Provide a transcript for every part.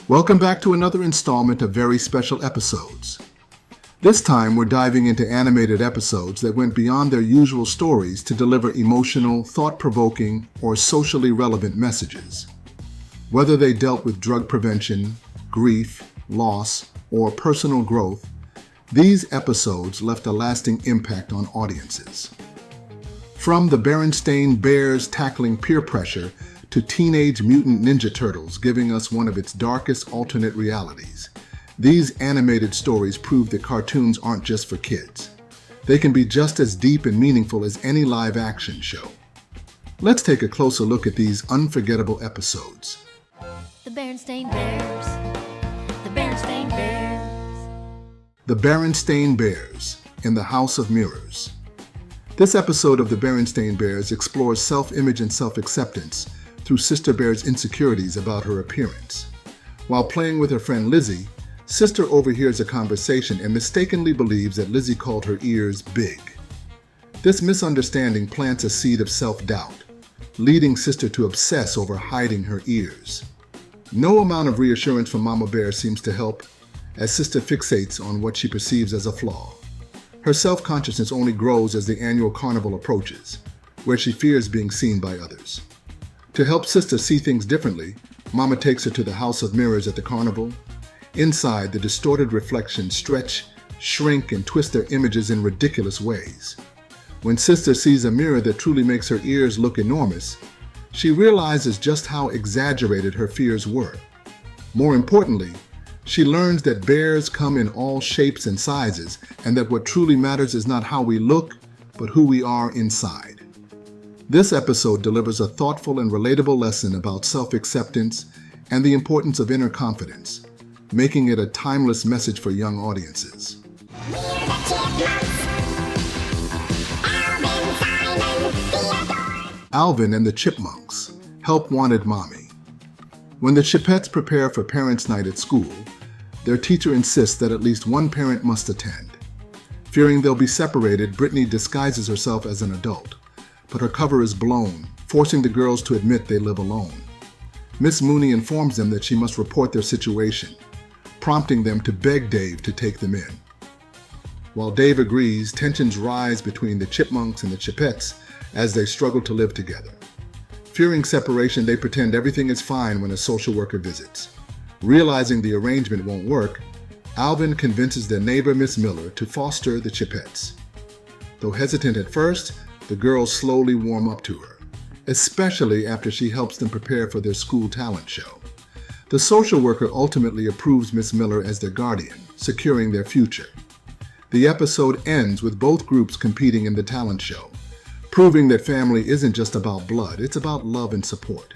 Welcome back to another installment of very special episodes. This time we're diving into animated episodes that went beyond their usual stories to deliver emotional, thought-provoking, or socially relevant messages. Whether they dealt with drug prevention, grief, loss, or personal growth, these episodes left a lasting impact on audiences. From the Berenstain Bears tackling peer pressure to Teenage Mutant Ninja Turtles giving us one of its darkest alternate realities, these animated stories prove that cartoons aren't just for kids. They can be just as deep and meaningful as any live-action show. Let's take a closer look at these unforgettable episodes. The Berenstain Bears. The Berenstain Bears. The Berenstain Bears in the House of Mirrors. This episode of the Berenstain Bears explores self-image and self-acceptance through Sister Bear's insecurities about her appearance. While playing with her friend Lizzie, Sister overhears a conversation and mistakenly believes that Lizzie called her ears big. This misunderstanding plants a seed of self-doubt, leading Sister to obsess over hiding her ears. No amount of reassurance from Mama Bear seems to help, as Sister fixates on what she perceives as a flaw. Her self-consciousness only grows as the annual carnival approaches, where she fears being seen by others. To help Sister see things differently, Mama takes her to the House of Mirrors at the carnival. Inside, the distorted reflections stretch, shrink, and twist their images in ridiculous ways. When Sister sees a mirror that truly makes her ears look enormous, she realizes just how exaggerated her fears were. More importantly, she learns that bears come in all shapes and sizes, and that what truly matters is not how we look, but who we are inside. This episode delivers a thoughtful and relatable lesson about self-acceptance and the importance of inner confidence, making it a timeless message for young audiences. Alvin and the Chipmunks help wanted mommy. When the Chipettes prepare for parents' night at school, their teacher insists that at least one parent must attend. Fearing they'll be separated, Brittany disguises herself as an adult, but her cover is blown, forcing the girls to admit they live alone. Miss Mooney informs them that she must report their situation, prompting them to beg Dave to take them in. While Dave agrees, tensions rise between the Chipmunks and the Chipettes as they struggle to live together. Fearing separation, they pretend everything is fine when a social worker visits. Realizing the arrangement won't work, Alvin convinces their neighbor Miss Miller to foster the Chipettes. Though hesitant at first, the girls slowly warm up to her, especially after she helps them prepare for their school talent show. The social worker ultimately approves Miss Miller as their guardian, securing their future. The episode ends with both groups competing in the talent show, proving that family isn't just about blood, it's about love and support.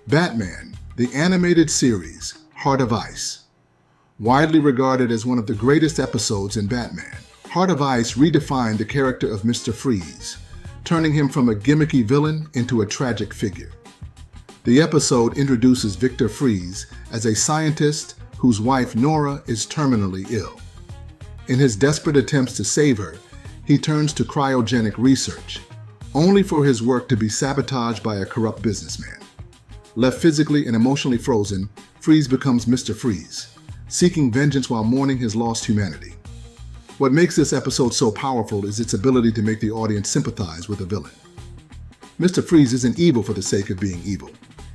Batman, the animated series, Heart of Ice. Widely regarded as one of the greatest episodes in Batman, Heart of Ice redefined the character of Mr. Freeze, turning him from a gimmicky villain into a tragic figure. The episode introduces Victor Freeze as a scientist whose wife Nora is terminally ill. In his desperate attempts to save her, he turns to cryogenic research, only for his work to be sabotaged by a corrupt businessman. Left physically and emotionally frozen, Freeze becomes Mr. Freeze, seeking vengeance while mourning his lost humanity. What makes this episode so powerful is its ability to make the audience sympathize with the villain. Mr. Freeze isn't evil for the sake of being evil.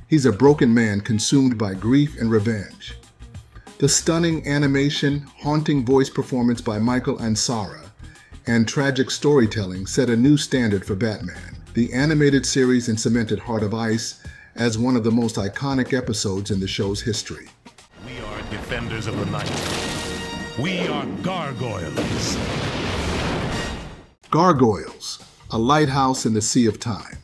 He's a broken man consumed by grief and revenge. The stunning animation, haunting voice performance by Michael Ansara, and tragic storytelling set a new standard for Batman. The animated series and cemented Heart of Ice as one of the most iconic episodes in the show's history. We are defenders of the night. We are gargoyles. Gargoyles, a lighthouse in the sea of time.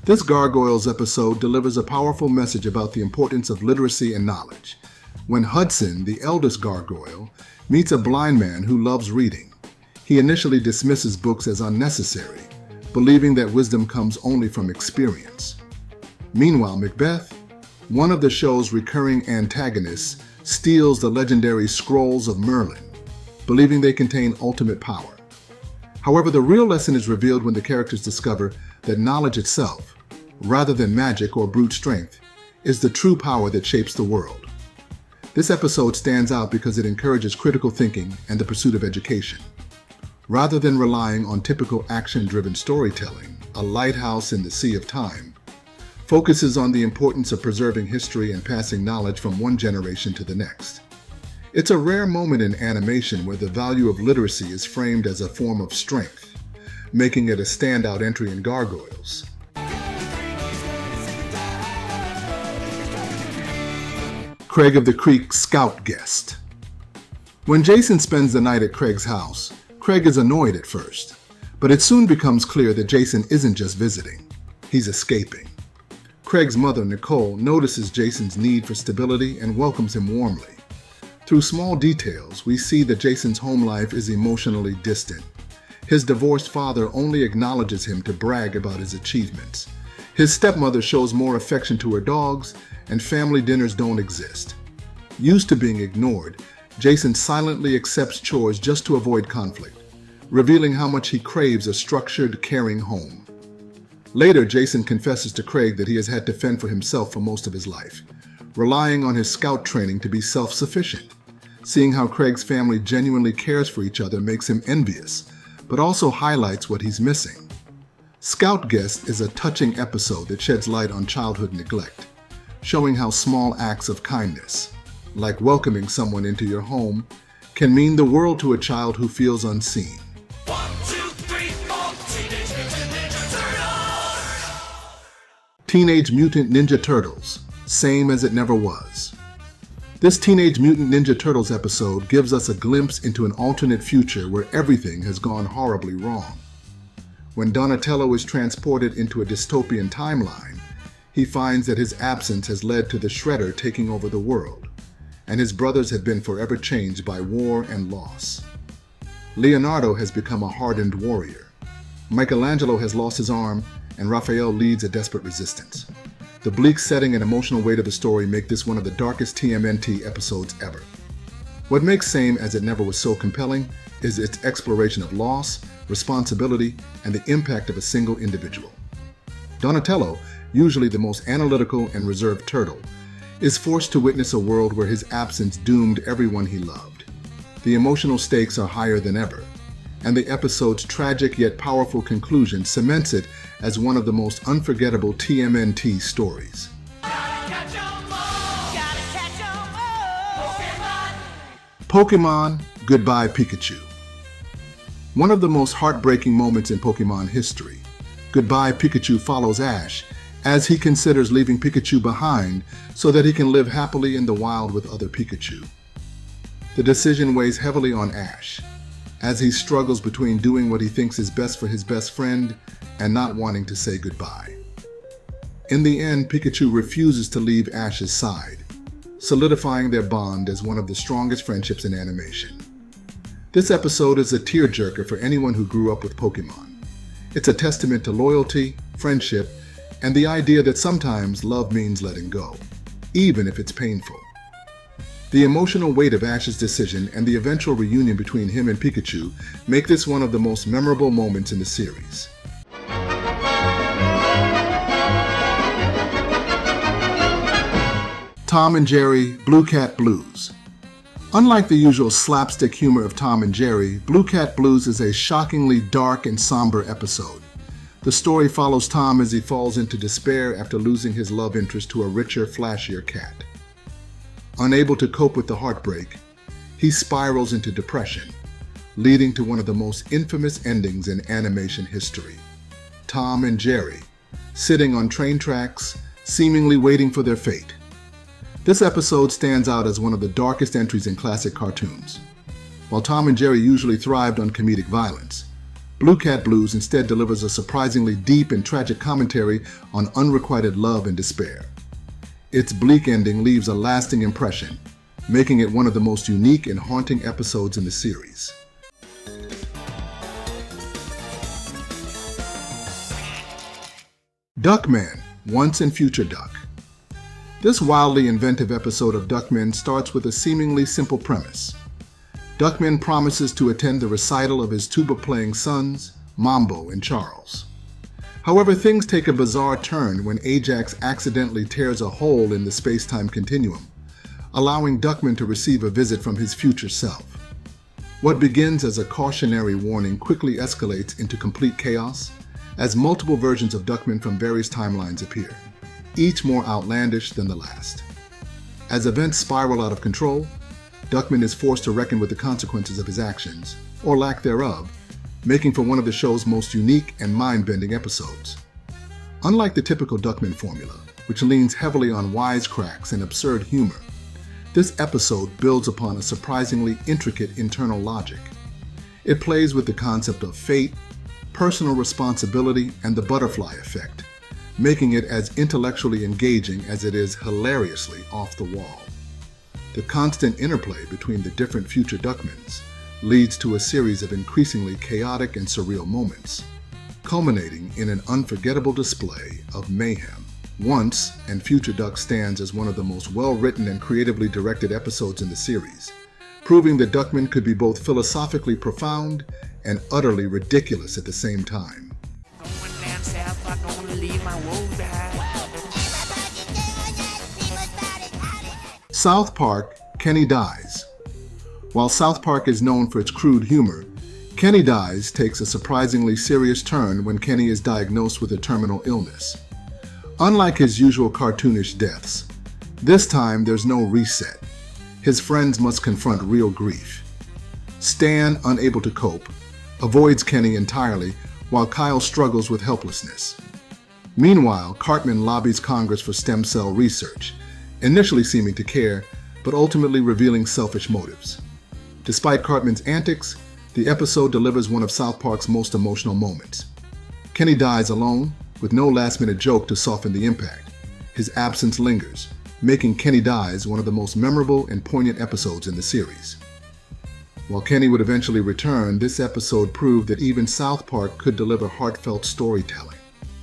This Gargoyles episode delivers a powerful message about the importance of literacy and knowledge. When Hudson, the eldest gargoyle, meets a blind man who loves reading, he initially dismisses books as unnecessary, believing that wisdom comes only from experience. Meanwhile, Macbeth, one of the show's recurring antagonists, steals the legendary Scrolls of Merlin, believing they contain ultimate power. However, the real lesson is revealed when the characters discover that knowledge itself, rather than magic or brute strength, is the true power that shapes the world. This episode stands out because it encourages critical thinking and the pursuit of education. Rather than relying on typical action-driven storytelling, A Lighthouse in the Sea of Time focuses on the importance of preserving history and passing knowledge from one generation to the next. It's a rare moment in animation where the value of literacy is framed as a form of strength, making it a standout entry in Gargoyles. Craig of the Creek Scoutguest. When Jason spends the night at Craig's house, Craig is annoyed at first, but it soon becomes clear that Jason isn't just visiting, he's escaping. Craig's mother, Nicole, notices Jason's need for stability and welcomes him warmly. Through small details, we see that Jason's home life is emotionally distant. His divorced father only acknowledges him to brag about his achievements. His stepmother shows more affection to her dogs, and family dinners don't exist. Used to being ignored, Jason silently accepts chores just to avoid conflict, revealing how much he craves a structured, caring home. Later, Jason confesses to Craig that he has had to fend for himself for most of his life, relying on his scout training to be self-sufficient. Seeing how Craig's family genuinely cares for each other makes him envious, but also highlights what he's missing. Scoutguest is a touching episode that sheds light on childhood neglect, showing how small acts of kindness, like welcoming someone into your home, can mean the world to a child who feels unseen. 1, 2, 3, 4, Teenage Mutant Ninja Turtles! Teenage Mutant Ninja Turtles, same as it never was. This Teenage Mutant Ninja Turtles episode gives us a glimpse into an alternate future where everything has gone horribly wrong. When Donatello is transported into a dystopian timeline, he finds that his absence has led to the Shredder taking over the world, and his brothers have been forever changed by war and loss. Leonardo has become a hardened warrior. Michelangelo has lost his arm, and Raphael leads a desperate resistance. The bleak setting and emotional weight of the story make this one of the darkest TMNT episodes ever. What makes Same as It Never was so compelling is its exploration of loss, responsibility, and the impact of a single individual. Donatello, usually the most analytical and reserved turtle, is forced to witness a world where his absence doomed everyone he loved. The emotional stakes are higher than ever, and the episode's tragic yet powerful conclusion cements it as one of the most unforgettable TMNT stories. Pokemon, Goodbye Pikachu. One of the most heartbreaking moments in Pokemon history, Goodbye Pikachu follows Ash as he considers leaving Pikachu behind so that he can live happily in the wild with other Pikachu. The decision weighs heavily on Ash, as he struggles between doing what he thinks is best for his best friend and not wanting to say goodbye. In the end, Pikachu refuses to leave Ash's side, solidifying their bond as one of the strongest friendships in animation. This episode is a tearjerker for anyone who grew up with Pokemon. It's a testament to loyalty, friendship, and the idea that sometimes love means letting go, even if it's painful. The emotional weight of Ash's decision and the eventual reunion between him and Pikachu make this one of the most memorable moments in the series. Tom and Jerry, Blue Cat Blues. Unlike the usual slapstick humor of Tom and Jerry, Blue Cat Blues is a shockingly dark and somber episode. The story follows Tom as he falls into despair after losing his love interest to a richer, flashier cat. Unable to cope with the heartbreak, he spirals into depression, leading to one of the most infamous endings in animation history. Tom and Jerry, sitting on train tracks, seemingly waiting for their fate. This episode stands out as one of the darkest entries in classic cartoons. While Tom and Jerry usually thrived on comedic violence, Blue Cat Blues instead delivers a surprisingly deep and tragic commentary on unrequited love and despair. Its bleak ending leaves a lasting impression, making it one of the most unique and haunting episodes in the series. Duckman, Once and Future Duck. This wildly inventive episode of Duckman starts with a seemingly simple premise. Duckman promises to attend the recital of his tuba-playing sons, Mambo and Charles. However, things take a bizarre turn when Ajax accidentally tears a hole in the space-time continuum, allowing Duckman to receive a visit from his future self. What begins as a cautionary warning quickly escalates into complete chaos as multiple versions of Duckman from various timelines appear, each more outlandish than the last. As events spiral out of control, Duckman is forced to reckon with the consequences of his actions, or lack thereof, making for one of the show's most unique and mind-bending episodes. Unlike the typical Duckman formula, which leans heavily on wisecracks and absurd humor, this episode builds upon a surprisingly intricate internal logic. It plays with the concept of fate, personal responsibility, and the butterfly effect, making it as intellectually engaging as it is hilariously off the wall. The constant interplay between the different future Duckmans leads to a series of increasingly chaotic and surreal moments, culminating in an unforgettable display of mayhem. Once and Future Duck stands as one of the most well-written and creatively directed episodes in the series, proving that Duckman could be both philosophically profound and utterly ridiculous at the same time. South Park, Kenny Dies. While South Park is known for its crude humor, Kenny Dies takes a surprisingly serious turn when Kenny is diagnosed with a terminal illness. Unlike his usual cartoonish deaths, this time there's no reset. His friends must confront real grief. Stan, unable to cope, avoids Kenny entirely while Kyle struggles with helplessness. Meanwhile, Cartman lobbies Congress for stem cell research, initially seeming to care, but ultimately revealing selfish motives. Despite Cartman's antics, the episode delivers one of South Park's most emotional moments. Kenny dies alone, with no last-minute joke to soften the impact. His absence lingers, making Kenny Dies one of the most memorable and poignant episodes in the series. While Kenny would eventually return, this episode proved that even South Park could deliver heartfelt storytelling.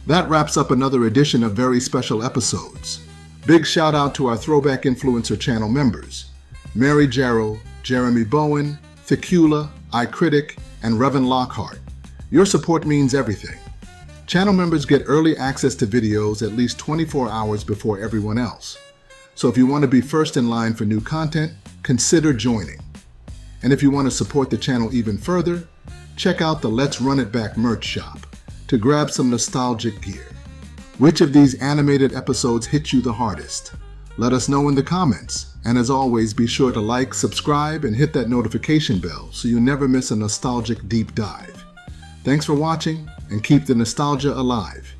That wraps up another edition of Very Special Episodes. Big shout out to our Throwback Influencer channel members, Mary Gerald, Jeremy Bowen, Thecula, iCritic, and Reverend Lockhart. Your support means everything. Channel members get early access to videos at least 24 hours before everyone else. So if you want to be first in line for new content, consider joining. And if you want to support the channel even further, check out the Let's Run It Back merch shop to grab some nostalgic gear. Which of these animated episodes hit you the hardest? Let us know in the comments. And as always, be sure to like, subscribe, and hit that notification bell so you never miss a nostalgic deep dive. Thanks for watching, and keep the nostalgia alive.